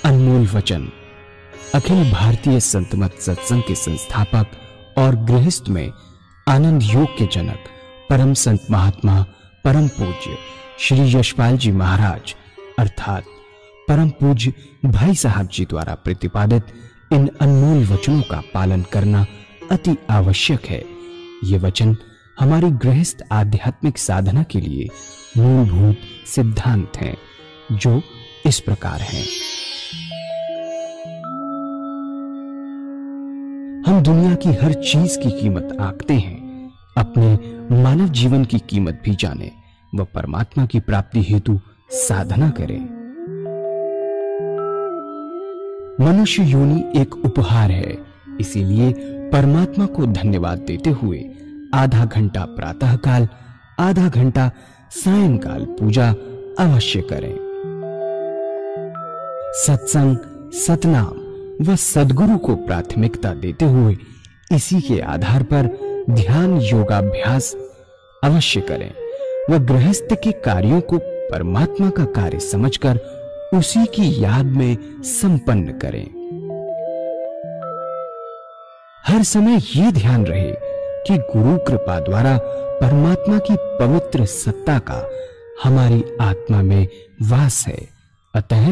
अनमोल वचन अखिल भारतीय संत मत सत्संग के संस्थापक और गृहस्थ में आनंद योग के जनक परम संत महात्मा परम पूज्य श्री यशपाल जी महाराज अर्थात परम पूज्य भाई साहब जी द्वारा प्रतिपादित इन अनमोल वचनों का पालन करना अति आवश्यक है। ये वचन हमारी गृहस्थ आध्यात्मिक साधना के लिए मूलभूत सिद्धांत हैं, जो इस प्रकार हैं। हम दुनिया की हर चीज की कीमत आंकते हैं, अपने मानव जीवन की कीमत भी जाने व परमात्मा की प्राप्ति हेतु साधना करें। मनुष्य योनि एक उपहार है, इसीलिए परमात्मा को धन्यवाद देते हुए आधा घंटा प्रातःकाल, आधा घंटा सायंकाल पूजा अवश्य करें। सत्संग, सतनाम व सद्गुरु को प्राथमिकता देते हुए इसी के आधार पर ध्यान योगाभ्यास अवश्य करें व गृहस्थ के कार्यों को परमात्मा का कार्य समझकर उसी की याद में संपन्न करें। हर समय यह ध्यान रहे कि गुरु कृपा द्वारा परमात्मा की पवित्र सत्ता का हमारी आत्मा में वास है, अतः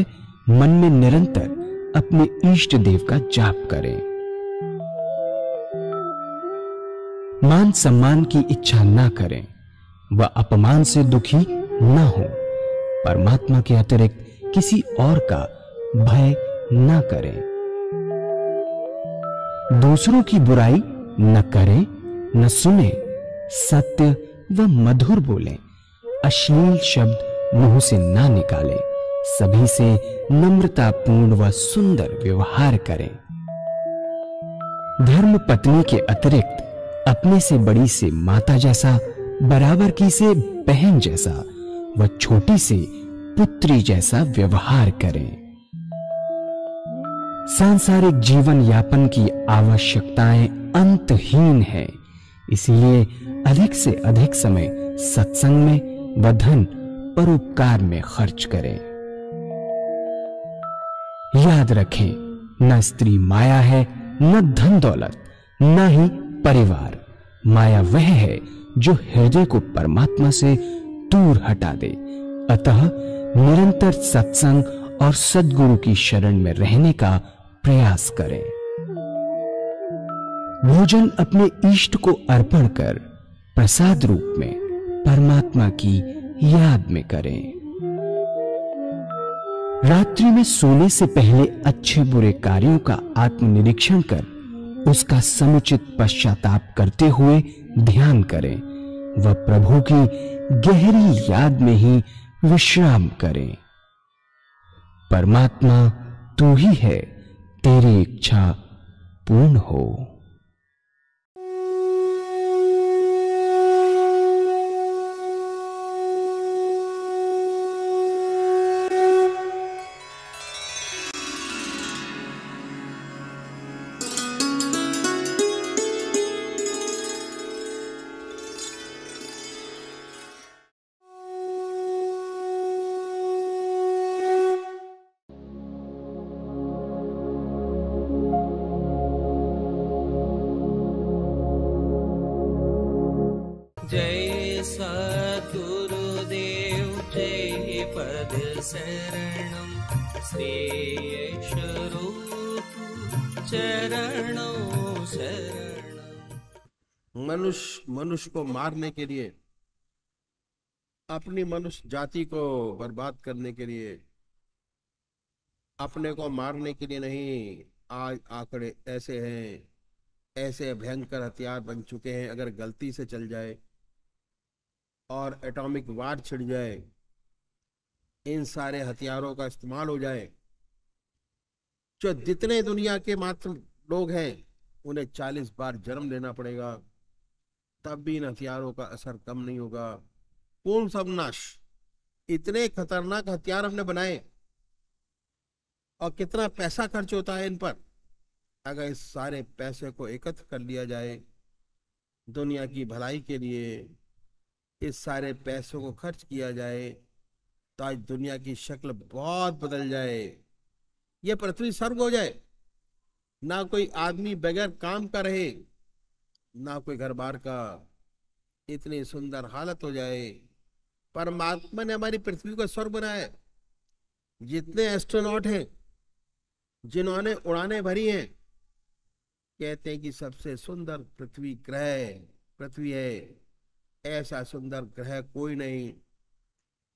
मन में निरंतर अपने इष्ट देव का जाप करें। मान सम्मान की इच्छा ना करें व अपमान से दुखी ना हो। परमात्मा के अतिरिक्त किसी और का भय ना करें। दूसरों की बुराई न करें, न सुने, सत्य व मधुर बोलें, अश्लील शब्द मुंह से ना निकालें, सभी से नम्रतापूर्ण व सुंदर व्यवहार करें। धर्म पत्नी के अतिरिक्त अपने से बड़ी से माता जैसा, बराबर की से बहन जैसा व छोटी से पुत्री जैसा व्यवहार करें। सांसारिक जीवन यापन की आवश्यकताएं अंतहीन है, इसलिए अधिक से अधिक समय सत्संग में व धन परोपकार में खर्च करें। याद रखें, न स्त्री माया है, न धन दौलत, न ही परिवार। माया वह है जो हृदय को परमात्मा से दूर हटा दे। अतः निरंतर सत्संग और सद्गुरु की शरण में रहने का प्रयास करें। भोजन अपने इष्ट को अर्पण कर प्रसाद रूप में परमात्मा की याद में करें। रात्रि में सोने से पहले अच्छे बुरे कार्यों का आत्मनिरीक्षण कर उसका समुचित पश्चाताप करते हुए ध्यान करें व प्रभु की गहरी याद में ही विश्राम करें। परमात्मा तू ही है, तेरी इच्छा पूर्ण हो। जय सद्गुरुदेव जय पद शरणम श्रेयस्वरूप चरणों शरणम। मनुष्य को मारने के लिए, अपनी मनुष्य जाति को बर्बाद करने के लिए, अपने को मारने के लिए नहीं। आज आंकड़े ऐसे हैं, ऐसे भयंकर हथियार बन चुके हैं, अगर गलती से चल जाए और एटॉमिक वार छिड़ जाए, इन सारे हथियारों का इस्तेमाल हो जाए, जो जितने दुनिया के मात्र लोग हैं उन्हें 40 बार जन्म लेना पड़ेगा, तब भी इन हथियारों का असर कम नहीं होगा। पूर्ण सर्वनाश। इतने खतरनाक हथियार हमने बनाए और कितना पैसा खर्च होता है इन पर। अगर इस सारे पैसे को एकत्र कर लिया जाए दुनिया की भलाई के लिए, इस सारे पैसों को खर्च किया जाए, तो आज दुनिया की शक्ल बहुत बदल जाए। ये पृथ्वी स्वर्ग हो जाए, ना कोई आदमी बगैर काम का रहे, ना कोई घर बार का, इतनी सुंदर हालत हो जाए। परमात्मा ने हमारी पृथ्वी को स्वर्ग बनाया है। जितने एस्ट्रोनॉट हैं जिन्होंने उड़ानें भरी हैं, कहते हैं कि सबसे सुंदर पृथ्वी है। ऐसा सुंदर ग्रह कोई नहीं,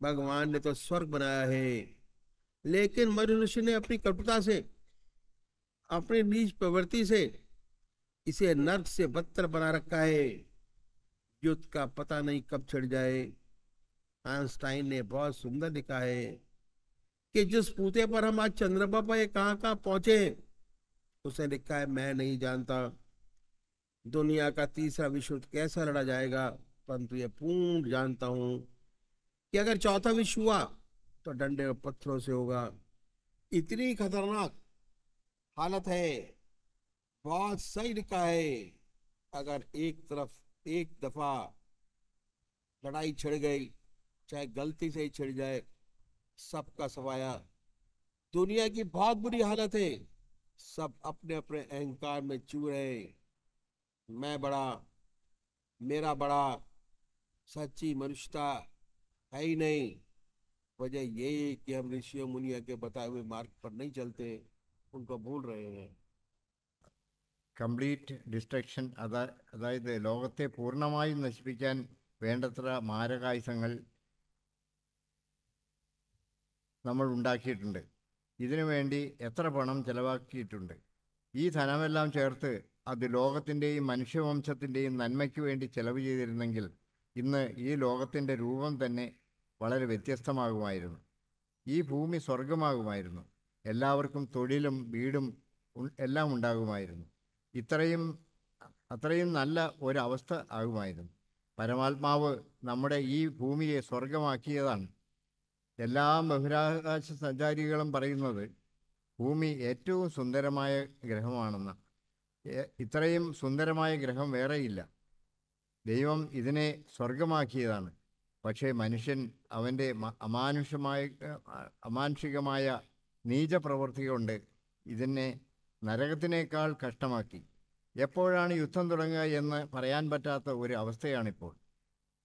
भगवान ने तो स्वर्ग बनाया है। लेकिन मनुष्य ने अपनी कटुता से, अपनी नीच प्रवृत्ति से इसे नर्क से बदतर बना रखा है। युद्ध का पता नहीं कब छिड़ जाए। आइंस्टाइन ने बहुत सुंदर लिखा है कि जिस पूते पर हम आज चंद्रमा पर कहाँ कहाँ पहुंचे हैं, उसने लिखा है मैं नहीं जानता दुनिया का तीसरा विश्व युद्ध कैसा लड़ा जाएगा, परंतु ये पूर्ण जानता हूं कि अगर चौथा विश्व हुआ तो डंडे और पत्थरों से होगा। इतनी खतरनाक हालत है। बहुत सही लिखा है। अगर एक तरफ एक दफा लड़ाई छिड़ गई, चाहे गलती से ही छिड़ जाए, सबका सवाया। दुनिया की बहुत बुरी हालत है। सब अपने अपने अहंकार में चूर है। मैं बड़ा, मेरा बड़ा, सच्ची मनुष्यता है ही नहीं। वजह यही कि हम ऋषियों मुनियों के बताए हुए मार्ग पर नहीं चलते, उनको भूल रहे हैं। കംപ്ലീറ്റ് ഡിസ്ട്രക്ഷൻ, അതായത് ലോകത്തെ പൂർണ്ണമായും നശിപ്പിക്കാൻ വേണ്ടത്ര മാരകായുധങ്ങൾ നമ്മൾ ഉണ്ടാക്കിയിട്ടുണ്ട്. ഇതിനു വേണ്ടി എത്ര പണം ചെലവാക്കിയിട്ടുണ്ട്. ഈ ധനമെല്ലാം ചേർത്ത് അത് ലോകത്തിൻ്റെയും മനുഷ്യവംശത്തിൻ്റെയും നന്മയ്ക്ക് വേണ്ടി ചെലവ് ചെയ്തിരുന്നെങ്കിൽ ഇന്ന് ഈ ലോകത്തിൻ്റെ രൂപം തന്നെ വളരെ വ്യത്യസ്തമാകുമായിരുന്നു. ഈ ഭൂമി സ്വർഗമാകുമായിരുന്നു. എല്ലാവർക്കും തൊഴിലും വീടും എല്ലാം ഉണ്ടാകുമായിരുന്നു. അത്രയും നല്ല ഒരവസ്ഥ ആകുമായിരുന്നു. പരമാത്മാവ് നമ്മുടെ ഈ ഭൂമിയെ സ്വർഗമാക്കിയതാണ്. എല്ലാ ബഹിരാകാശ സഞ്ചാരികളും പറയുന്നത് ഭൂമി ഏറ്റവും സുന്ദരമായ ഗ്രഹമാണെന്ന്. ഇത്രയും സുന്ദരമായ ഗ്രഹം വേറെയില്ല. ദൈവം ഇതിനെ സ്വർഗമാക്കിയതാണ്. പക്ഷേ മനുഷ്യൻ അവൻ്റെ അമാനുഷികമായ നീചപ്രവൃത്തി കൊണ്ട് ഇതിനെ നരകത്തിനേക്കാൾ കഷ്ടമാക്കി. എപ്പോഴാണ് യുദ്ധം തുടങ്ങുക എന്ന് പറയാൻ പറ്റാത്ത ഒരു അവസ്ഥയാണിപ്പോൾ.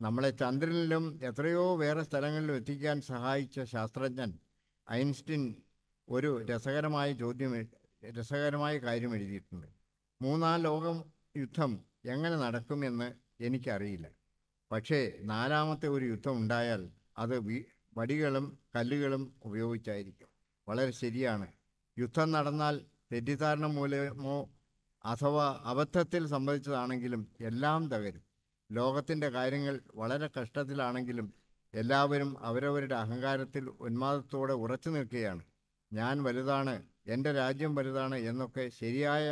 നമ്മളെ ചന്ദ്രനിലും എത്രയോ വേറെ സ്ഥലങ്ങളിലും എത്തിക്കാൻ സഹായിച്ച ശാസ്ത്രജ്ഞൻ ഐൻസ്റ്റീൻ ഒരു രസകരമായ കാര്യം എഴുതിയിട്ടുണ്ട്. മൂന്നാം ലോക യുദ്ധം എങ്ങനെ നടക്കുമെന്ന് എനിക്കറിയില്ല. പക്ഷേ നാലാമത്തെ ഒരു യുദ്ധം ഉണ്ടായാൽ അത് വടികളും കല്ലുകളും ഉപയോഗിച്ചായിരിക്കും. വളരെ ശരിയാണ്. യുദ്ധം നടന്നാൽ തെറ്റിദ്ധാരണ മൂലമോ അഥവാ അബദ്ധത്തിൽ സംഭവിച്ചതാണെങ്കിലും എല്ലാം തകരും. ലോകത്തിൻ്റെ കാര്യങ്ങൾ വളരെ കഷ്ടത്തിലാണെങ്കിലും എല്ലാവരും അവരവരുടെ അഹങ്കാരത്തിൽ ഉന്മാദത്തോടെ ഉറച്ചു നിൽക്കുകയാണ്. ഞാൻ വലുതാണ്, എൻ്റെ രാജ്യം വലുതാണ് എന്നൊക്കെ ശരിയായ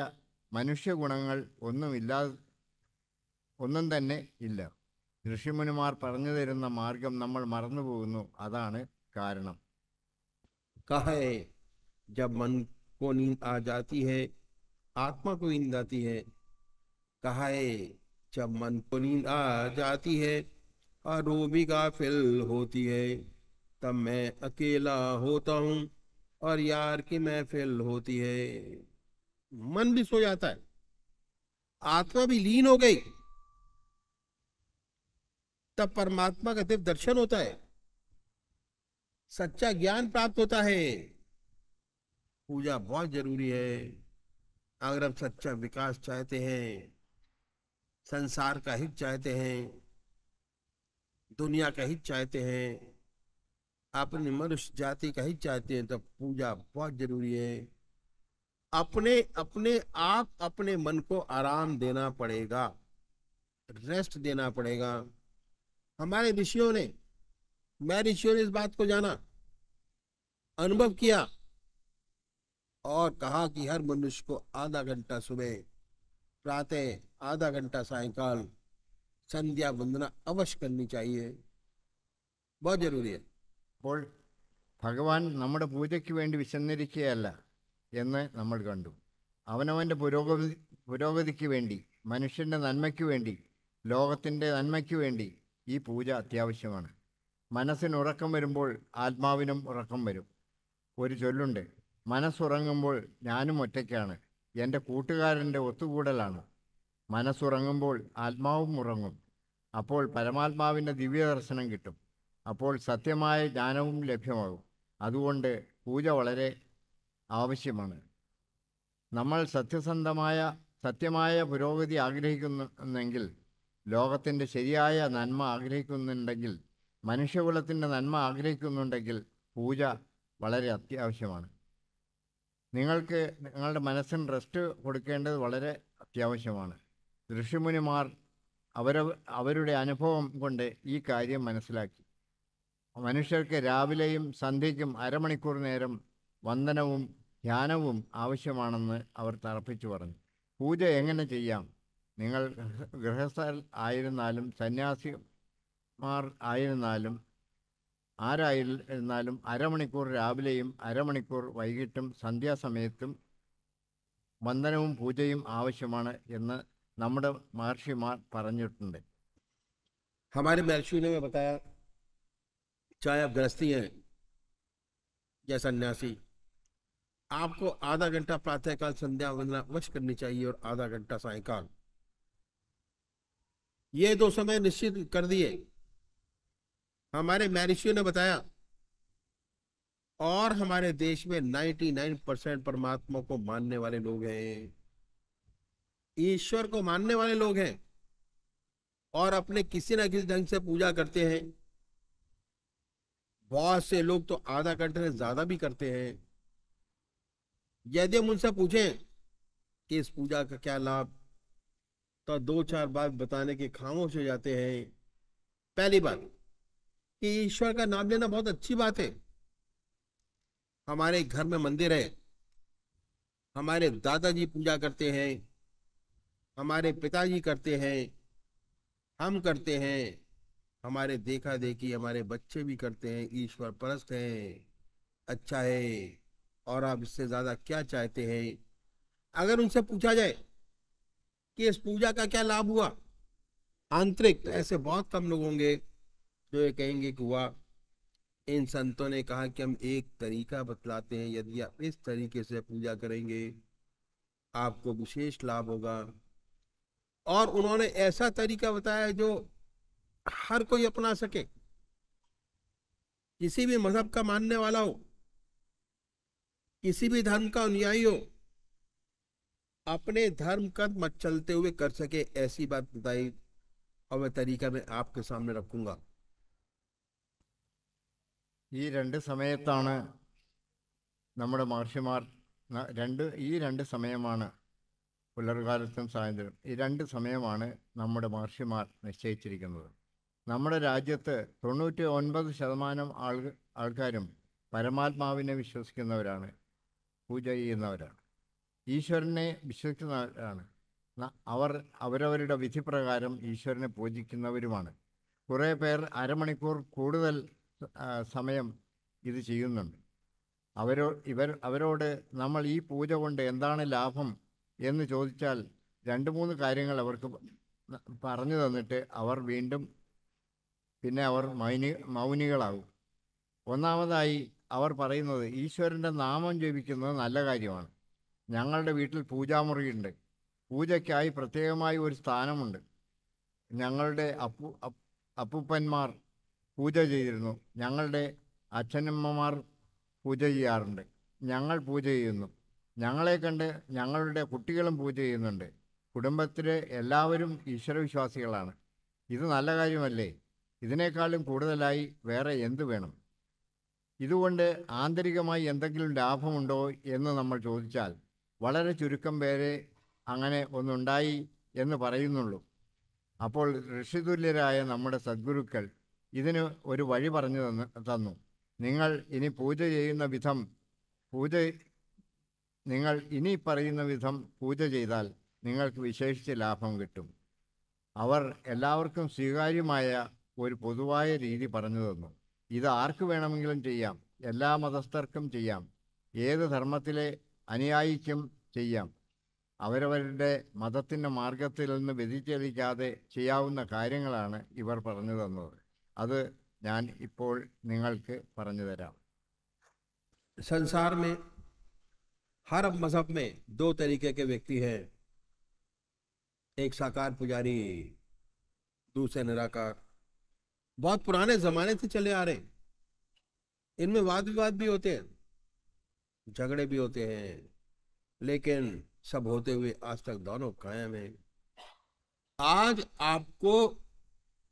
മനുഷ്യഗുണങ്ങൾ ഒന്നും തന്നെ ഇല്ല. ഋഷിമുനിമാർ പറഞ്ഞു തരുന്ന മാർഗം നമ്മൾ മറന്നുപോകുന്നു. അതാണ് കാരണം. कहा है जब मन को नींद आ जाती है, आत्मा को नींद आती है। कहा है जब मन को नींद आ जाती है और रूह भी गाफिल होती है, तब मैं अकेला होता हूँ और यार की महफिल होती है। मन भी सो जाता है, आत्मा भी लीन हो गई, तब परमात्मा का दिव्य दर्शन होता है, सच्चा ज्ञान प्राप्त होता है। पूजा बहुत जरूरी है। अगर हम सच्चा विकास चाहते हैं, संसार का हित चाहते हैं, दुनिया का हित चाहते हैं, अपनी मनुष्य जाति का हित चाहते हैं, तो पूजा बहुत जरूरी है। अपने मन को आराम देना पड़ेगा, रेस्ट देना पड़ेगा। हमारे ऋषियों ने, मैं ऋषियों ने इस बात को जाना, अनुभव किया और कहा कि हर मनुष्य को आधा घंटा सुबह, प्रातः, आधा घंटा सायंकाल संध्या वंदना अवश्य करनी चाहिए। बहुत जरूरी है। അപ്പോൾ ഭഗവാൻ നമ്മുടെ പൂജയ്ക്ക് വേണ്ടി വിശന്നിരിക്കുകയല്ല എന്ന് നമ്മൾ കണ്ടു. അവനവൻ്റെ പുരോഗതിക്ക് വേണ്ടി, മനുഷ്യൻ്റെ നന്മയ്ക്ക് വേണ്ടി, ലോകത്തിൻ്റെ നന്മയ്ക്ക് വേണ്ടി ഈ പൂജ അത്യാവശ്യമാണ്. മനസ്സിന് ഉറക്കം വരുമ്പോൾ ആത്മാവിനും ഉറക്കം വരും. ഒരു ചൊല്ലുണ്ട്, മനസ്സുറങ്ങുമ്പോൾ ഞാനും ഒറ്റയ്ക്കാണ്. എൻ്റെ കൂട്ടുകാരൻ്റെ ഒത്തുകൂടലാണ്. മനസ്സുറങ്ങുമ്പോൾ ആത്മാവും ഉറങ്ങും. അപ്പോൾ പരമാത്മാവിൻ്റെ ദിവ്യദർശനം കിട്ടും. അപ്പോൾ സത്യമായ ജ്ഞാനവും ലഭ്യമാകും. അതുകൊണ്ട് പൂജ വളരെ ആവശ്യമാണ്. നമ്മൾ സത്യമായ പുരോഗതി ആഗ്രഹിക്കുന്നെങ്കിൽ, ലോകത്തിൻ്റെ ശരിയായ നന്മ ആഗ്രഹിക്കുന്നുണ്ടെങ്കിൽ, മനുഷ്യകുലത്തിൻ്റെ നന്മ ആഗ്രഹിക്കുന്നുണ്ടെങ്കിൽ പൂജ വളരെ അത്യാവശ്യമാണ്. നിങ്ങൾക്ക് നിങ്ങളുടെ മനസ്സിന് റെസ്റ്റ് കൊടുക്കേണ്ടത് വളരെ അത്യാവശ്യമാണ്. ഋഷിമുനിമാർ അവരുടെ അനുഭവം കൊണ്ട് ഈ കാര്യം മനസ്സിലാക്കി. മനുഷ്യർക്ക് രാവിലെയും സന്ധ്യയ്ക്കും അരമണിക്കൂർ നേരം വന്ദനവും ധ്യാനവും ആവശ്യമാണെന്ന് അവർ തറപ്പിച്ചു പറഞ്ഞു. പൂജ എങ്ങനെ ചെയ്യാം? നിങ്ങൾ ഗൃഹസ്ഥർ ആയിരുന്നാലും സന്യാസിമാർ ആയിരുന്നാലും ആരായിരുന്നാലും അരമണിക്കൂർ രാവിലെയും അരമണിക്കൂർ വൈകിട്ടും സന്ധ്യാസമയത്തും വന്ദനവും പൂജയും ആവശ്യമാണ് എന്ന് നമ്മുടെ മഹർഷിമാർ പറഞ്ഞിട്ടുണ്ട്. हमारे महर्षि ने बताया, चाहे आप गृहस्थी हैं या सन्यासी, आपको आधा घंटा प्रातःकाल संध्या वंदना अवश्य करनी चाहिए और आधा घंटा सायंकाल। ये 2 समय निश्चित कर दिए हमारे महर्षियों ने बताया। और हमारे देश में 99% परमात्मा को मानने वाले लोग हैं, ईश्वर को मानने वाले लोग हैं और अपने किसी ना किसी ढंग से पूजा करते हैं। बहुत से लोग तो आधा घंटे से ज्यादा भी करते हैं। यदि हम उनसे पूछें कि इस पूजा का क्या लाभ, तो 2-4 बात बताने के खामोश हो जाते हैं। पहली बात कि ईश्वर का नाम लेना बहुत अच्छी बात है। हमारे घर में मंदिर है, हमारे दादाजी पूजा करते हैं, हमारे पिताजी करते हैं, हम करते हैं, हमारे देखा देखी हमारे बच्चे भी करते हैं। ईश्वर परस्त हैं, अच्छा है, और आप इससे ज्यादा क्या चाहते हैं? अगर उनसे पूछा जाए कि इस पूजा का क्या लाभ हुआ आंतरिक, तो ऐसे बहुत कम लोग होंगे जो ये कहेंगे कि हुआ। इन संतों ने कहा कि हम एक तरीका बतलाते हैं, यदि आप इस तरीके से पूजा करेंगे आपको विशेष लाभ होगा। और उन्होंने ऐसा तरीका बताया जो हर कोई अपना सके। किसी भी मजहब का मानने वाला हो, किसी भी धर्म का अनुयायी हो, अपने धर्म का मत चलते हुए कर सके, ऐसी बात बताई। और वह तरीका मैं आपके सामने रखूंगा। ഈ 2 സമയത്താണ് നമ്മുടെ മഹർഷിമാർ ഈ രണ്ട് സമയമാണ് പുലർകാലത്തും സായന്ത്രം. ഈ 2 സമയമാണ് നമ്മുടെ മഹർഷിമാർ നിശ്ചയിച്ചിരിക്കുന്നത്. നമ്മുടെ രാജ്യത്ത് 99% ആൾക്കാരും പരമാത്മാവിനെ വിശ്വസിക്കുന്നവരാണ്, പൂജ ചെയ്യുന്നവരാണ്, ഈശ്വരനെ വിശ്വസിക്കുന്നവരാണ്. അവരവരുടെ വിധിപ്രകാരം ഈശ്വരനെ പൂജിക്കുന്നവരുമാണ്. കുറേ പേർ അരമണിക്കൂർ കൂടുതൽ സമയം ഇത് ചെയ്യുന്നുണ്ട്. അവരോട് നമ്മൾ ഈ പൂജ കൊണ്ട് എന്താണ് ലാഭം എന്ന് ചോദിച്ചാൽ 2-3 കാര്യങ്ങൾ അവർക്ക് പറഞ്ഞു തന്നിട്ട് അവർ വീണ്ടും മൗനികളാകും. ഒന്നാമതായി അവർ പറയുന്നത്, ഈശ്വരൻ്റെ നാമം ജപിക്കുന്നത് നല്ല കാര്യമാണ്. ഞങ്ങളുടെ വീട്ടിൽ പൂജാമുറിയുണ്ട്, പൂജയ്ക്കായി പ്രത്യേകമായി ഒരു സ്ഥാനമുണ്ട്. ഞങ്ങളുടെ അപ്പൂപ്പന്മാർ പൂജ ചെയ്തിരുന്നു, ഞങ്ങളുടെ അച്ഛനമ്മമാർ പൂജ ചെയ്യാറുണ്ട്, ഞങ്ങൾ പൂജ ചെയ്യുന്നു, ഞങ്ങളെ കണ്ട് ഞങ്ങളുടെ കുട്ടികളും പൂജ ചെയ്യുന്നുണ്ട്. കുടുംബത്തിലെ എല്ലാവരും ഈശ്വരവിശ്വാസികളാണ്. ഇത് നല്ല കാര്യമല്ലേ? ഇതിനേക്കാളും കൂടുതലായി വേറെ എന്ത് വേണം? ഇതുകൊണ്ട് ആന്തരികമായി എന്തെങ്കിലും ലാഭമുണ്ടോ എന്ന് നമ്മൾ ചോദിച്ചാൽ വളരെ ചുരുക്കം പേരെ അങ്ങനെ ഒന്നുണ്ടായി എന്ന് പറയുന്നുള്ളൂ. അപ്പോൾ ഋഷിതുല്യരായ നമ്മുടെ സദ്ഗുരുക്കൾ ഇതിന് ഒരു വഴി പറഞ്ഞു തന്നു. നിങ്ങൾ ഇനി പറയുന്ന വിധം പൂജ ചെയ്താൽ നിങ്ങൾക്ക് വിശേഷിച്ച ലാഭം കിട്ടും. അവർ എല്ലാവർക്കും സ്വീകാര്യമായ ഒരു പൊതുവായ രീതി പറഞ്ഞു തന്നു. ഇത് ആർക്ക് വേണമെങ്കിലും ചെയ്യാം, എല്ലാ മതസ്ഥർക്കും ചെയ്യാം, ഏത് ധർമ്മത്തിലെ അനുയായിക്കും ചെയ്യാം. അവരവരുടെ മതത്തിൻ്റെ മാർഗത്തിൽ നിന്ന് വ്യതിചലിക്കാതെ ചെയ്യാവുന്ന കാര്യങ്ങളാണ് ഇവർ പറഞ്ഞു തന്നത്. അത് ഞാൻ ഇപ്പോൾ നിങ്ങൾക്ക് പറഞ്ഞു തരാം. संसार में हर मजहब में दो तरीके के व्यक्ति हैं, एक साकार पुजारी, दूसरे निराकार। बहुत पुराने जमाने से चले आ रहे हैं। इनमें वाद विवाद भी होते हैं, झगड़े भी होते हैं, लेकिन सब होते हुए आज तक दोनों कायम हैं। आज आपको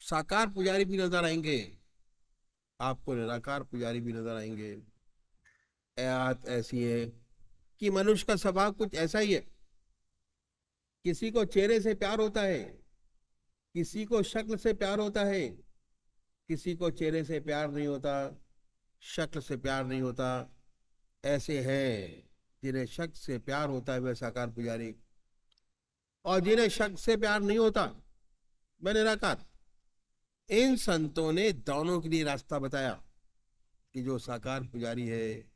साकार पुजारी भी नजर आएंगे, आपको निराकार पुजारी भी नजर आएंगे। बात ऐसी है कि मनुष्य का स्वभाव कुछ ऐसा ही है। किसी को चेहरे से प्यार होता है, किसी को शक्ल से प्यार होता है, किसी को चेहरे से प्यार नहीं होता, शक्ल से प्यार नहीं होता। ऐसे हैं जिन्हें शक्ल से प्यार होता है वे साकार पुजारी, और जिन्हें शक्ल से प्यार नहीं होता वे निराकार। इन संतों ने दोनों के लिए रास्ता बताया कि जो साकार पुजारी है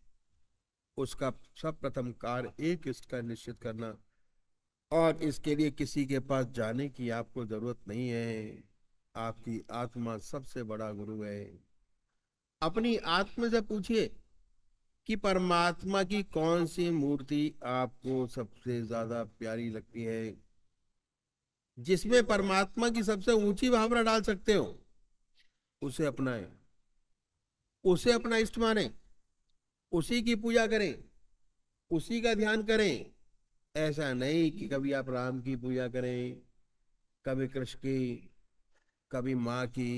उसका सब प्रथम कार्य एक इष्ट का निश्चित करना, और इसके लिए किसी के पास जाने की आपको जरूरत नहीं है। आपकी आत्मा सबसे बड़ा गुरु है। अपनी आत्मा से पूछिए कि परमात्मा की कौन सी मूर्ति आपको सबसे ज्यादा प्यारी लगती है, जिसमें परमात्मा की सबसे ऊंची भावना डाल सकते हो, उसे अपनाएं, उसे अपना इष्ट माने, उसी की पूजा करें, उसी का ध्यान करें। ऐसा नहीं कि कभी आप राम की पूजा करें, कभी कृष्ण की, कभी माँ की।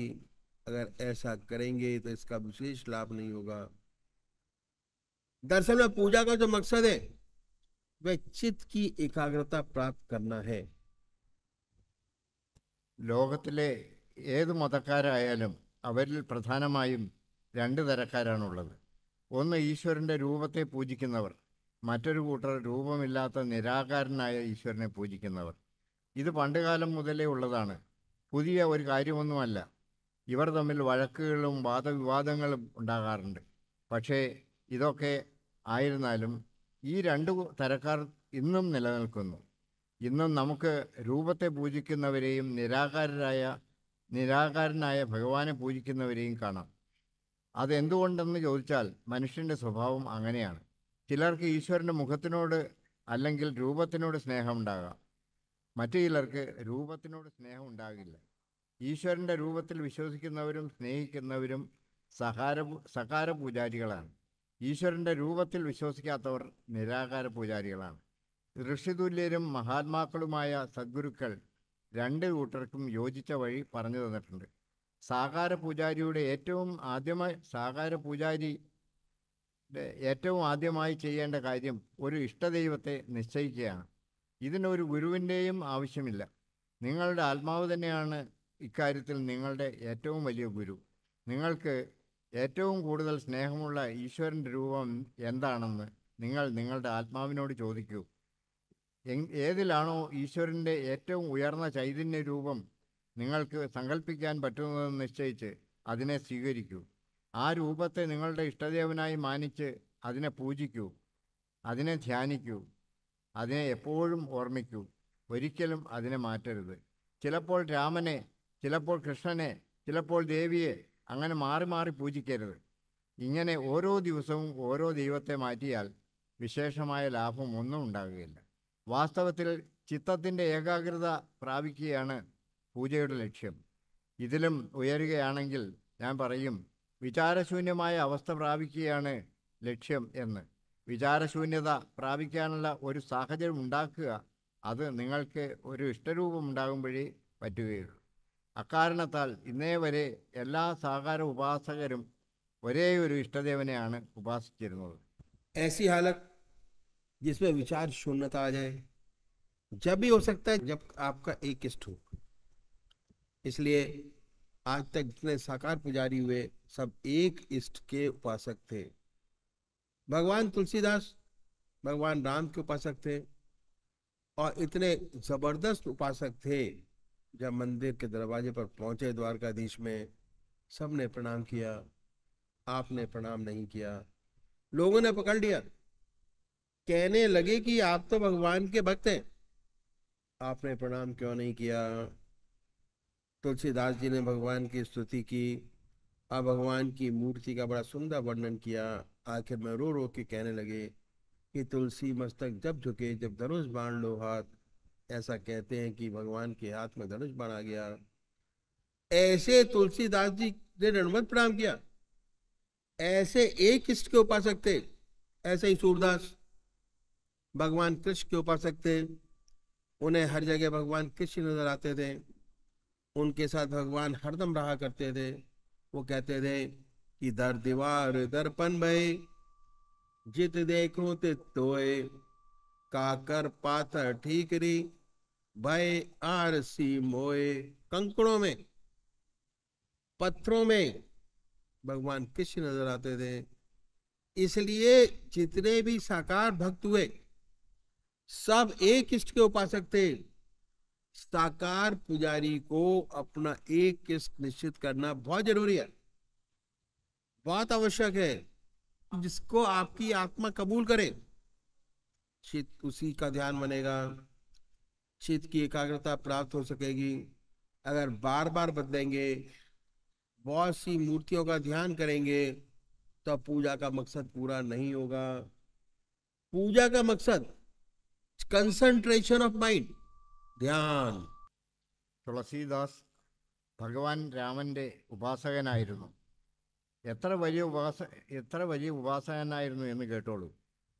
अगर ऐसा करेंगे तो इसका विशेष लाभ नहीं होगा। दरअसल में पूजा का जो मकसद है वह चित्त की एकाग्रता प्राप्त करना है। ലോകത്തിലെ ഏത് മതക്കാരായാലും അവരിൽ പ്രധാനമായും രണ്ട് തരക്കാരാണുള്ളത്. ഒന്ന് ഈശ്വരൻ്റെ രൂപത്തെ പൂജിക്കുന്നവർ, മറ്റൊരു കൂട്ടർ രൂപമില്ലാത്ത നിരാകാരനായ ഈശ്വരനെ പൂജിക്കുന്നവർ. ഇത് പണ്ടുകാലം മുതലേ ഉള്ളതാണ്, പുതിയ ഒരു കാര്യമൊന്നുമല്ല. ഇവർ തമ്മിൽ വഴക്കുകളും വാദവിവാദങ്ങളും ഉണ്ടാകാറുണ്ട്. പക്ഷേ ഇതൊക്കെ ആയിരുന്നാലും ഈ രണ്ടു തരക്കാർ ഇന്നും നിലനിൽക്കുന്നു. ഇന്നും നമുക്ക് രൂപത്തെ പൂജിക്കുന്നവരെയും നിരാകാരനായ ഭഗവാനെ പൂജിക്കുന്നവരെയും കാണാം. അതെന്തുകൊണ്ടെന്ന് ചോദിച്ചാൽ മനുഷ്യൻ്റെ സ്വഭാവം അങ്ങനെയാണ്. ചിലർക്ക് ഈശ്വരൻ്റെ മുഖത്തിനോട് അല്ലെങ്കിൽ രൂപത്തിനോട് സ്നേഹമുണ്ടാകാം, മറ്റു ചിലർക്ക് രൂപത്തിനോട് സ്നേഹം ഉണ്ടാകില്ല. ഈശ്വരൻ്റെ രൂപത്തിൽ വിശ്വസിക്കുന്നവരും സ്നേഹിക്കുന്നവരും സകാര പൂജാരികളാണ്. ഈശ്വരൻ്റെ രൂപത്തിൽ വിശ്വസിക്കാത്തവർ നിരാകാര പൂജാരികളാണ്. ഋഷിതുല്യരും മഹാത്മാക്കളുമായ സദ്ഗുരുക്കൾ രണ്ട് കൂട്ടർക്കും യോജിച്ച വഴി പറഞ്ഞു തന്നിട്ടുണ്ട്. സാകാര പൂജാരിയുടെ ഏറ്റവും ആദ്യമായി ചെയ്യേണ്ട കാര്യം ഒരു ഇഷ്ടദൈവത്തെ നിശ്ചയിക്കുകയാണ്. ഇതിനൊരു ഗുരുവിൻ്റെയും ആവശ്യമില്ല. നിങ്ങളുടെ ആത്മാവ് തന്നെയാണ് ഇക്കാര്യത്തിൽ നിങ്ങളുടെ ഏറ്റവും വലിയ ഗുരു. നിങ്ങൾക്ക് ഏറ്റവും കൂടുതൽ സ്നേഹമുള്ള ഈശ്വരൻ്റെ രൂപം എന്താണെന്ന് നിങ്ങൾ നിങ്ങളുടെ ആത്മാവിനോട് ചോദിക്കൂ. ഏതിലാണോ ഈശ്വരൻ്റെ ഏറ്റവും ഉയർന്ന ചൈതന്യ രൂപം നിങ്ങൾക്ക് സങ്കല്പിക്കാൻ പറ്റുന്നതെന്ന് നിശ്ചയിച്ച് അതിനെ സ്വീകരിക്കൂ. ആ രൂപത്തെ നിങ്ങളുടെ ഇഷ്ടദേവനായി മാനിച്ച് അതിനെ പൂജിക്കൂ, അതിനെ ധ്യാനിക്കൂ, അതിനെ എപ്പോഴും ഓർമ്മിക്കൂ. ഒരിക്കലും അതിനെ മാറ്റരുത്. ചിലപ്പോൾ രാമനെ, ചിലപ്പോൾ കൃഷ്ണനെ, ചിലപ്പോൾ ദേവിയെ, അങ്ങനെ മാറി മാറി പൂജിക്കരുത്. ഇങ്ങനെ ഓരോ ദിവസവും ഓരോ ദൈവത്തെ മാറ്റിയാൽ വിശേഷമായ ലാഭം ഒന്നും ഉണ്ടാകുകയില്ല. വാസ്തവത്തിൽ ചിത്തത്തിൻ്റെ ഏകാഗ്രത പ്രാപിക്കുകയാണ് പൂജയുടെ ലക്ഷ്യം. ഇതിലും ഉയരുകയാണെങ്കിൽ ഞാൻ പറയും വിചാരശൂന്യമായ അവസ്ഥ പ്രാപിക്കുകയാണ് ലക്ഷ്യം എന്ന്. വിചാരശൂന്യത പ്രാപിക്കാനുള്ള ഒരു സാഹചര്യം ഉണ്ടാക്കുക, അത് നിങ്ങൾക്ക് ഒരു ഇഷ്ടരൂപം ഉണ്ടാകുമ്പോഴേ പറ്റുകയുള്ളൂ. അക്കാരണത്താൽ ഇന്നേ വരെ എല്ലാ സാകാര ഉപാസകരും ഒരേ ഒരു ഇഷ്ടദേവനെയാണ് ഉപാസിച്ചിരുന്നത്. ऐसी हालत जिसमें विचार शून्यता आ जाए जब भी हो सकता है जब आपका एक इष्ट हो। इसलिए आज तक जितने साकार पुजारी हुए सब एक इष्ट के उपासक थे। भगवान तुलसीदास भगवान राम के उपासक थे, और इतने जबरदस्त उपासक थे, जब मंदिर के दरवाजे पर पहुंचे द्वारकाधीश में, सबने प्रणाम किया, आपने प्रणाम नहीं किया। लोगों ने पकड़ लिया, कहने लगे कि आप तो भगवान के भक्त हैं, आपने प्रणाम क्यों नहीं किया। तुलसीदास जी ने भगवान की स्तुति की और भगवान की मूर्ति का बड़ा सुंदर वर्णन किया। आखिर में रो रो के कहने लगे कि तुलसी मस्तक जब झुके जब धनुष बाण लो हाथ, ऐसा कहते हैं कि भगवान के हाथ में धनुष बाण आ गया। ऐसे तुलसीदास जी ने दंडवत प्रणाम किया। ऐसे एक इष्ट के उपासक थे। ऐसे ही सूरदास भगवान कृष्ण के उपासक थे। उन्हें हर जगह भगवान कृष्ण नजर आते थे। उनके साथ भगवान हरदम रहा करते थे। वो कहते थे कि दर दीवार दर्पण भय, जित देखो तित तोय, काकर पाथर ठीकरी, भय आरसी मोए। कंकड़ों में, पत्थरों में भगवान कृष्ण नजर आते थे। इसलिए जितने भी साकार भक्त हुए सब एक इष्ट के उपासक थे। साकार पुजारी को अपना एक इष्ट निश्चित करना बहुत जरूरी है, बहुत आवश्यक है। जिसको आपकी आत्मा कबूल करे, चित्त उसी का ध्यान बनेगा, चित्त की एकाग्रता प्राप्त हो सकेगी। अगर बार बार बदलेंगे, बहुत सी मूर्तियों का ध्यान करेंगे, तो पूजा का मकसद पूरा नहीं होगा। पूजा का मकसद कंसंट्रेशन ऑफ माइंड, ध्यान। തുളസീദാസ് ഭഗവാൻ രാമൻ്റെ ഉപാസകനായിരുന്നു. എത്ര വലിയ ഉപാസകനായിരുന്നു എന്ന് കേട്ടോളൂ.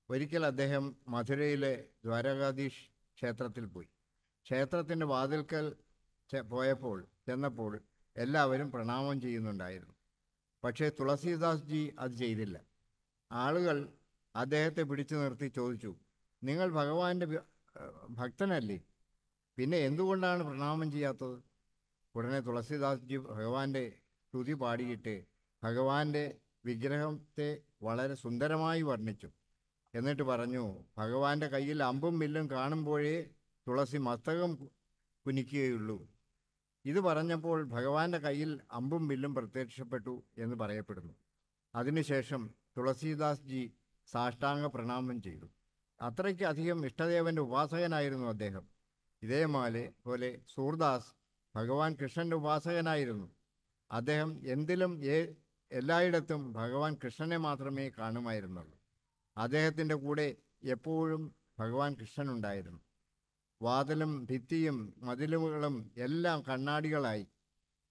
ഒരിക്കൽ അദ്ദേഹം മധുരയിലെ ദ്വാരകാധീഷ് ക്ഷേത്രത്തിൽ പോയി. ക്ഷേത്രത്തിൻ്റെ വാതിൽക്കൽ ചെന്നപ്പോൾ എല്ലാവരും പ്രണാമം ചെയ്യുന്നുണ്ടായിരുന്നു. പക്ഷേ തുളസീദാസ് ജി അത് ചെയ്തില്ല. ആളുകൾ അദ്ദേഹത്തെ പിടിച്ചു നിർത്തി ചോദിച്ചു, നിങ്ങൾ ഭഗവാന്റെ ഭക്തനല്ലേ, പിന്നെ എന്തുകൊണ്ടാണ് പ്രണാമം ചെയ്യാത്തത്? ഉടനെ തുളസീദാസ് ജി ഭഗവാന്റെ സ്തുതി പാടിയിട്ട് ഭഗവാന്റെ വിഗ്രഹത്തെ വളരെ സുന്ദരമായി വർണ്ണിച്ചു. എന്നിട്ട് പറഞ്ഞു, ഭഗവാന്റെ കയ്യിൽ അമ്പും വില്ലും കാണുമ്പോഴേ തുളസി മസ്തകം കുനിക്കുകയുള്ളൂ. ഇത് പറഞ്ഞപ്പോൾ ഭഗവാന്റെ കയ്യിൽ അമ്പും വില്ലും പ്രത്യക്ഷപ്പെട്ടു എന്ന് പറയപ്പെടുന്നു. അതിനുശേഷം തുളസീദാസ് ജി സാഷ്ടാംഗ പ്രണാമം ചെയ്തു. അത്രയ്ക്ക് അധികം ഇഷ്ടദേവൻ്റെ ഉപാസകനായിരുന്നു അദ്ദേഹം. പോലെ സൂർദാസ് ഭഗവാൻ കൃഷ്ണൻ്റെ ഉപാസകനായിരുന്നു. അദ്ദേഹം എന്തിലും എല്ലായിടത്തും ഭഗവാൻ കൃഷ്ണനെ മാത്രമേ കാണുമായിരുന്നുള്ളൂ. അദ്ദേഹത്തിൻ്റെ കൂടെ എപ്പോഴും ഭഗവാൻ കൃഷ്ണനുണ്ടായിരുന്നു. വാതിലും ഭിത്തിയും മതിലുകളും എല്ലാം കണ്ണാടികളായി.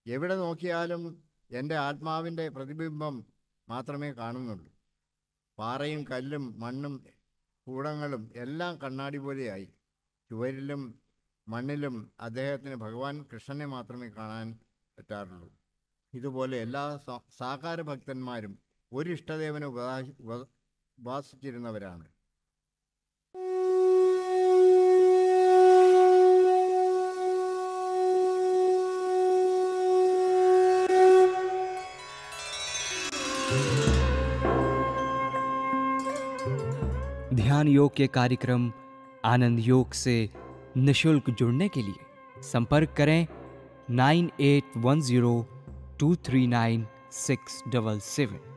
എവിടെ നോക്കിയാലും എൻ്റെ ആത്മാവിൻ്റെ പ്രതിബിംബം മാത്രമേ കാണുന്നുള്ളൂ. പാറയും കല്ലും മണ്ണും കൂടങ്ങളും എല്ലാം കണ്ണാടി പോലെയായി. ചുവരിലും മണ്ണിലും അദ്ദേഹത്തിന് ഭഗവാൻ കൃഷ്ണനെ മാത്രമേ കാണാൻ പറ്റാറുള്ളൂ. ഇതുപോലെ എല്ലാ സാകാര ഭക്തന്മാരും ഒരു ഇഷ്ടദേവനെ ഉപാസിച്ചിരുന്നവരാണ്. ध्यान योग के कार्यक्रम आनंद योग से निशुल्क जुड़ने के लिए संपर्क करें 9810239677।